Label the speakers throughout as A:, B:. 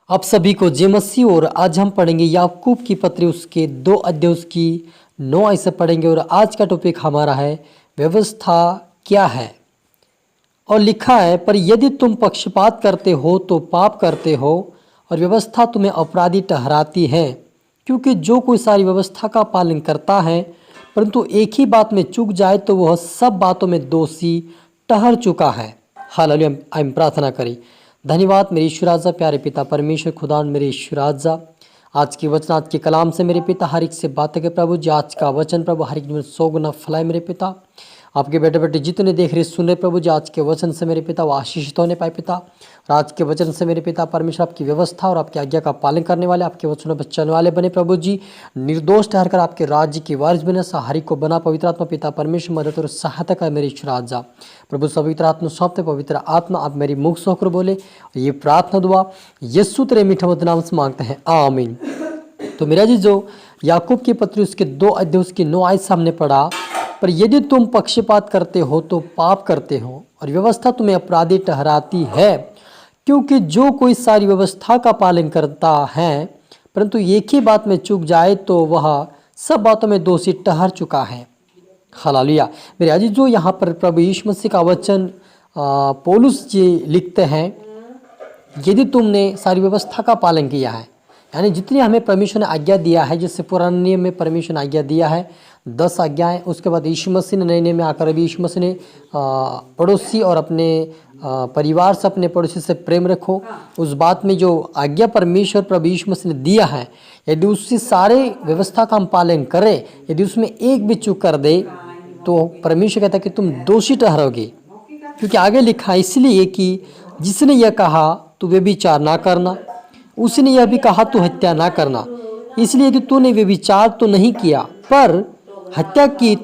A: आप सभी को जय मसीह। और आज हम पढ़ेंगे याकूब की पत्री उसके 2 अध्याय उसकी 9 आयत से पढ़ेंगे। और आज का टॉपिक हमारा है व्यवस्था क्या है। और लिखा है, पर यदि तुम पक्षपात करते हो तो पाप करते हो और व्यवस्था तुम्हें अपराधी ठहराती है। क्योंकि जो कोई सारी व्यवस्था का पालन करता है परंतु एक ही बात में चूक जाए तो वह सब बातों में दोषी ठहर चुका है। हालेलुया। हम प्रार्थना करें। धन्यवाद मेरे ईश्वर राजा, प्यारे पिता परमेश्वर खुदा मेरे ईश्वर राजा, आज की वचन आज के कलाम से मेरे पिता हर एक से बातें के प्रभु जी। आज का वचन प्रभु हर एक में 100 गुना फैलाए मेरे पिता। आपके बेटे बेटे जितने देख रहे सुन रहे प्रभु जी, आज के वचन से मेरे पिता वो आशीषित होने पाए पिता। और आज के वचन से मेरे पिता परमेश्वर आपकी व्यवस्था और आपकी आज्ञा का पालन करने वाले, आपके वचनों पर चलने वाले बने प्रभु जी। निर्दोष ठहरकर आपके राज्य की वारिस बने। सहारी को बना पवित्र आत्मा पिता परमेश्वर मदद और सहायता कर मेरे ईश्वर राजा प्रभु। पवित्र आत्मा सौंपते पवित्र आत्मा आप मेरी मुख से होकर बोले। ये प्रार्थना दुआ यीशु तेरे मीठे मधुर नाम से मांगते हैं, आमीन। तो मेरा जी जो याकूब की पत्री उसके 2 अध्याय उसकी 9 आयत सामने पढ़ा, पर यदि तुम पक्षपात करते हो तो पाप करते हो और व्यवस्था तुम्हें अपराधी ठहराती है। क्योंकि जो कोई सारी व्यवस्था का पालन करता है परंतु एक ही बात में चूक जाए तो वह सब बातों में दोषी ठहर चुका है। हालेलुया। मेरे अजीज जो यहाँ पर प्रभु यीशु मसीह का वचन पौलुस जी लिखते हैं, यदि तुमने सारी व्यवस्था का पालन किया है, यानी जितनी हमें परमेश्वर ने आज्ञा दिया है, जैसे पुराने नियम में परमेश्वर ने आज्ञा दिया है 10 आज्ञाएं, उसके बाद यीशु मसीह ने नए नियम में आकर अभी यीशु मसीह ने पड़ोसी और अपने परिवार से अपने पड़ोसी से प्रेम रखो, उस बात में जो आज्ञा परमेश्वर प्रभु यीशु मसीह ने दिया है, यदि उसकी सारे व्यवस्था का हम पालन करें, यदि उसमें एक भी चूक कर दे तो परमेश्वर कहता है कि तुम दोषी ठहरोगे। क्योंकि आगे लिखा है, इसलिए कि जिसने यह कहा तू व्यभिचार ना करना, उसने यह भी कहा तू हत्या ना करना। इसलिए कि तूने व्यभिचार तो नहीं किया पर हत्या की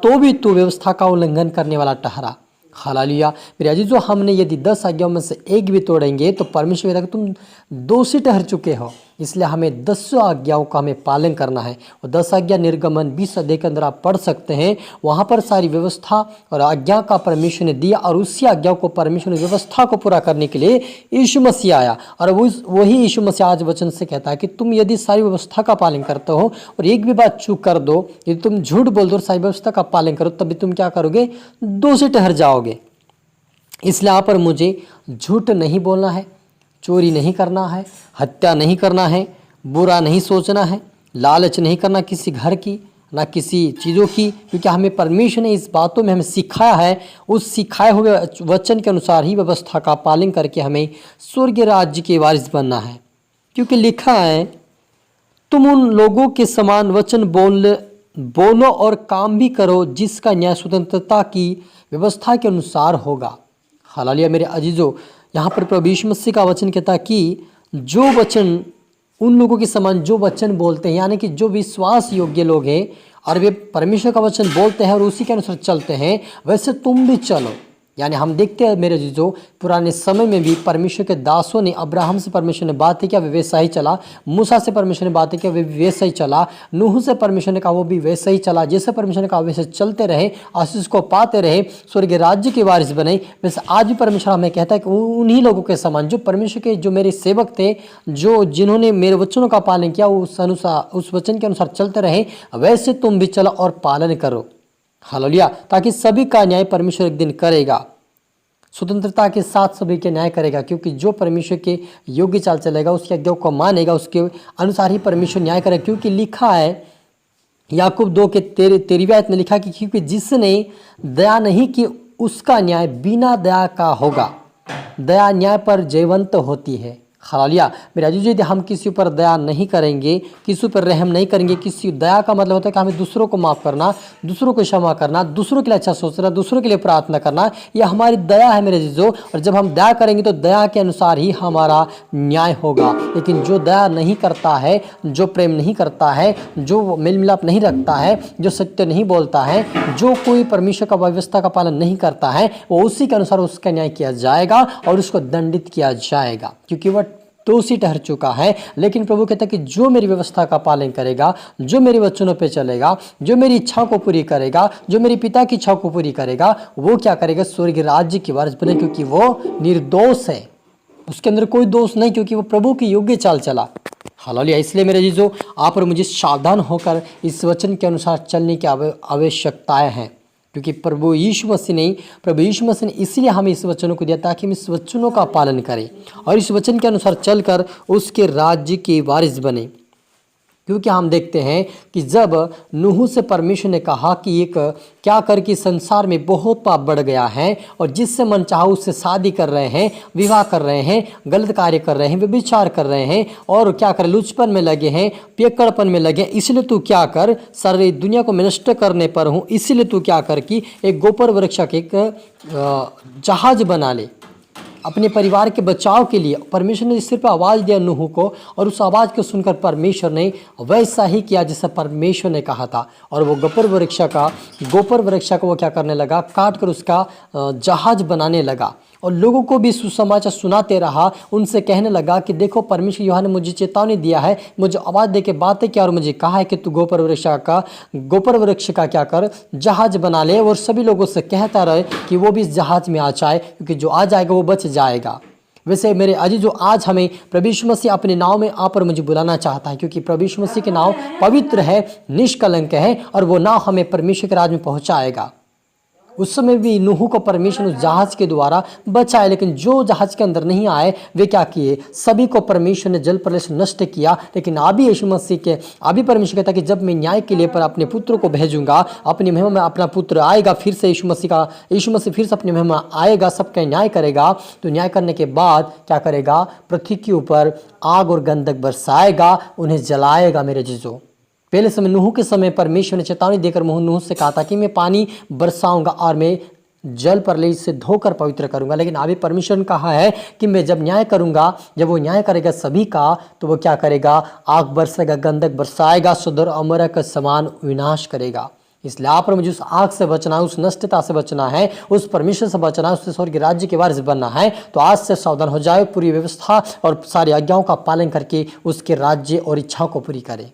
A: तो भी तू व्यवस्था का उल्लंघन करने वाला ठहरा। हालेलुया। मेरे अजीजों, हमने यदि 10 आज्ञाओं में से एक भी तोड़ेंगे तो परमेश्वर कहता है कि तुम दोषी ठहर चुके हो। इसलिए हमें 10 आज्ञाओं का हमें पालन करना है। और 10 आज्ञा निर्गमन 20 अध्याय के अंदर आप पढ़ सकते हैं। वहाँ पर सारी व्यवस्था और आज्ञा का परमेश्वर ने दिया और उसी आज्ञाओं को परमेश्वर ने व्यवस्था को पूरा करने के लिए यीशु मसीह आया। और वही यीशु मसीह आज वचन से कहता है कि तुम यदि सारी व्यवस्था का पालन करते हो और एक भी बात चूक कर दो, यदि तुम झूठ बोल दो और सारी व्यवस्था का पालन करो, तभी तुम क्या करोगे? दोषी ठहर जाओगे। इसलिए यहाँ पर मुझे झूठ नहीं बोलना है, चोरी नहीं करना है, हत्या नहीं करना है, बुरा नहीं सोचना है, लालच नहीं करना किसी घर की ना किसी चीज़ों की। क्योंकि हमें परमेश्वर ने इस बातों में हमें सिखाया है, उस सिखाए हुए वचन के अनुसार ही व्यवस्था का पालन करके हमें स्वर्ग राज्य के वारिस बनना है। क्योंकि लिखा है, तुम उन लोगों के समान वचन बोलो और काम भी करो जिसका न्याय स्वतंत्रता की व्यवस्था के अनुसार होगा। हालेलुया। मेरे अजीजों, यहाँ पर प्रभु यीशु मसीह का वचन कहता है कि जो वचन उन लोगों के समान जो वचन बोलते हैं, यानी कि जो विश्वास योग्य लोग हैं और वे परमेश्वर का वचन बोलते हैं और उसी के अनुसार चलते हैं, वैसे तुम भी चलो। यानी हम देखते हैं मेरे जीजो, पुराने समय में भी परमेश्वर के दासों ने, अब्राहम से परमेश्वर ने बात किया वे वैसा ही चला, मूसा से परमेश्वर ने बात किया वे वैसा ही चला, नूह से परमेश्वर ने कहा वो भी वैसा ही चला। जैसे परमेश्वर ने कहा वैसे चलते रहे, आशीष को पाते रहे, स्वर्ग राज्य के वारिस बने। वैसे आज भी परमेश्वर हमें कहता है कि उन्हीं लोगों के समान जो परमेश्वर के जो मेरे सेवक थे, जो जिन्होंने मेरे वचनों का पालन किया, उस वचन के अनुसार चलते रहे, वैसे तुम भी चलो और पालन करो। हालेलुया। ताकि सभी का न्याय परमेश्वर एक दिन करेगा, स्वतंत्रता के साथ सभी के न्याय करेगा। क्योंकि जो परमेश्वर के योग्य चाल चलेगा, उसकी आज्ञा को मानेगा, उसके अनुसार ही परमेश्वर न्याय करेगा। क्योंकि लिखा है याकूब 2 के 13वीं आयत में लिखा कि क्योंकि जिसने दया नहीं की उसका न्याय बिना दया का होगा। दया न्याय पर जयवंत होती है। हालेलुया। मेरे अजीज, यदि हम किसी पर दया नहीं करेंगे, किसी पर रहम नहीं करेंगे, किसी दया का मतलब होता है कि हमें दूसरों को माफ़ करना, दूसरों को क्षमा करना, दूसरों के लिए अच्छा सोचना, दूसरों के लिए प्रार्थना करना, यह हमारी दया है मेरे अजीजों। और जब हम दया करेंगे तो दया के अनुसार ही हमारा न्याय होगा। लेकिन जो दया नहीं करता है, जो प्रेम नहीं करता है, जो मेल मिलाप नहीं रखता है, जो सत्य नहीं बोलता है, जो कोई परमेश्वर का व्यवस्था का पालन नहीं करता है, वो उसी के अनुसार उसका न्याय किया जाएगा और उसको दंडित किया जाएगा, क्योंकि वह दोषी ठहर चुका है। लेकिन प्रभु कहता है कि जो मेरी व्यवस्था का पालन करेगा, जो मेरे वचनों पे चलेगा, जो मेरी इच्छा को पूरी करेगा, जो मेरे पिता की इच्छा को पूरी करेगा, वो क्या करेगा? स्वर्ग राज्य की वारिस बने, क्योंकि वो निर्दोष है। उसके अंदर कोई दोष नहीं, क्योंकि वो प्रभु के योग्य चाल चला। हालेलुया। इसलिए मेरे जीजो, आप और मुझे सावधान होकर इस वचन के अनुसार चलने की आवश्यकताएं हैं, क्योंकि प्रभु यीशु मसीह ने इसलिए हमें इस वचनों को दिया ताकि हम इस वचनों का पालन करें और इस वचन के अनुसार चलकर उसके राज्य के वारिस बने। क्योंकि हम देखते हैं कि जब नूह से परमेश्वर ने कहा कि एक क्या कर कि संसार में बहुत पाप बढ़ गया है और जिससे मन चाहा उससे शादी कर रहे हैं, विवाह कर रहे हैं, गलत कार्य कर रहे हैं, व्यभिचार कर रहे हैं और क्या कर लुचपन में लगे हैं, पियक्कड़पन में लगे, इसलिए तू क्या कर, सारी दुनिया को मैं नष्ट करने पर हूँ, इसलिए तू क्या कर कि एक गोपर वृक्ष के एक जहाज बना ले अपने परिवार के बचाव के लिए। परमेश्वर ने सिर पर आवाज़ दिया नूह को, और उस आवाज़ को सुनकर परमेश्वर ने वैसा ही किया जैसा परमेश्वर ने कहा था, और वो गोपर वृक्ष का वो क्या करने लगा, काट कर उसका जहाज बनाने लगा और लोगों को भी सुसमाचार सुनाते रहा। उनसे कहने लगा कि देखो, परमेश्वर यूहन्ना ने मुझे चेतावनी दिया है, मुझे आवाज़ दे के बातें किया और मुझे कहा है कि तू गोपर वृक्ष का क्या कर, जहाज बना ले और सभी लोगों से कहता रहे कि वो भी इस जहाज में आ जाए, क्योंकि जो आ जाएगा वो बच जाएगा। वैसे मेरे अजीजों, आज हमें प्रभु यीशु मसीह अपने नाव में आप और मुझे बुलाना चाहता है, क्योंकि प्रभु यीशु मसीह के नाव पवित्र है, निष्कलंक है और वो नाव हमें परमेश्वर के राज में पहुँचाएगा। उस समय भी नूह को परमेश्वर उस जहाज के द्वारा बचाए, लेकिन जो जहाज के अंदर नहीं आए वे क्या किए, सभी को परमेश्वर ने जल प्रलय से नष्ट किया। लेकिन अभी यीशु मसीह के परमेश्वर कहता कि जब मैं न्याय के लिए पर अपने पुत्र को भेजूंगा, अपनी महिमा में अपना पुत्र आएगा, फिर से यीशु मसीह फिर से अपनी महिमा आएगा, सबका न्याय करेगा। तो न्याय करने के बाद क्या करेगा, पृथ्वी के ऊपर आग और गंधक बरसाएगा, उन्हें जलाएगा। मेरे जीजो, पहले समय नूह के समय परमेश्वर ने चेतावनी देकर नूह से कहा था कि मैं पानी बरसाऊंगा और मैं जल प्रलय से धोकर पवित्र करूंगा। लेकिन अभी परमेश्वर ने कहा है कि मैं जब न्याय करूंगा, जब वो न्याय करेगा सभी का, तो वो क्या करेगा, आग बरसेगा, गंधक बरसाएगा, सुदर अमर का समान विनाश करेगा। इसलिए आप मुझे उस आग से बचना है, उस नष्टता से बचना है, उस परमेश्वर से बचना है, उससे स्वर्ग के राज्य के वारिस बनना है। तो आज से सावधान हो जाए, पूरी व्यवस्था और सारी आज्ञाओं का पालन करके उसके राज्य और इच्छाओं को पूरी करें।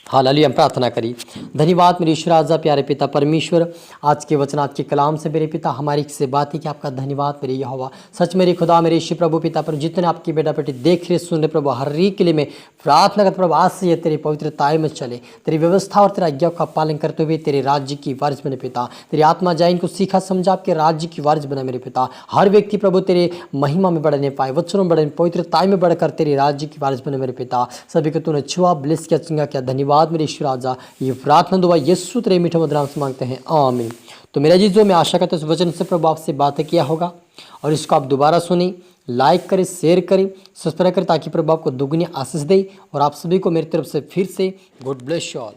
A: हालेलुया। हम प्रार्थना करी। धन्यवाद मेरे ईश्वर राजा प्यारे पिता परमेश्वर, आज के वचन, आज के कलाम से मेरे पिता हमारी से बातें कि आपका धन्यवाद मेरे यहोवा। सच मेरे खुदा, मेरे ईश्वर प्रभु पिता पर जितने आपकी बेटा बेटी देख रहे सुन रहे प्रभु, हर एक के लिए मैं प्रार्थना करता प्रभु, आज से ये तेरी पवित्रताएं में चले, तेरी व्यवस्था और तेरा आज्ञा का पालन करते हुए तेरे राज्य की वारिस बने पिता। तेरी आत्मा जाए, इनको सीखा समझा आपके राज्य की वारिस बना मेरे पिता। हर व्यक्ति प्रभु तेरे महिमा में बढ़ने पाए, वचनों में बढ़ने, पवित्रताएं में बढ़कर तेरे राज्य की वारिस बने मेरे पिता। सभी को तूने छुआ, ब्लेस किया, चंगा किया। धन्यवाद मेरे ईश्वर राजा। ये प्रार्थना दुआ यीशु तेरे मीठे मधुर नाम से मांगते हैं, आमीन। तो मेरा जीजो, मैं आशा करता हूं इस वचन से प्रभु आपसे बातें किया होगा और इसको आप दोबारा सुनी, लाइक करें, शेयर करें, सब्सक्राइब करें, ताकि प्रभु आपको दुगनी आशीष दे। और आप सभी को मेरी तरफ से फिर से गॉड ब्लेस यू ऑल।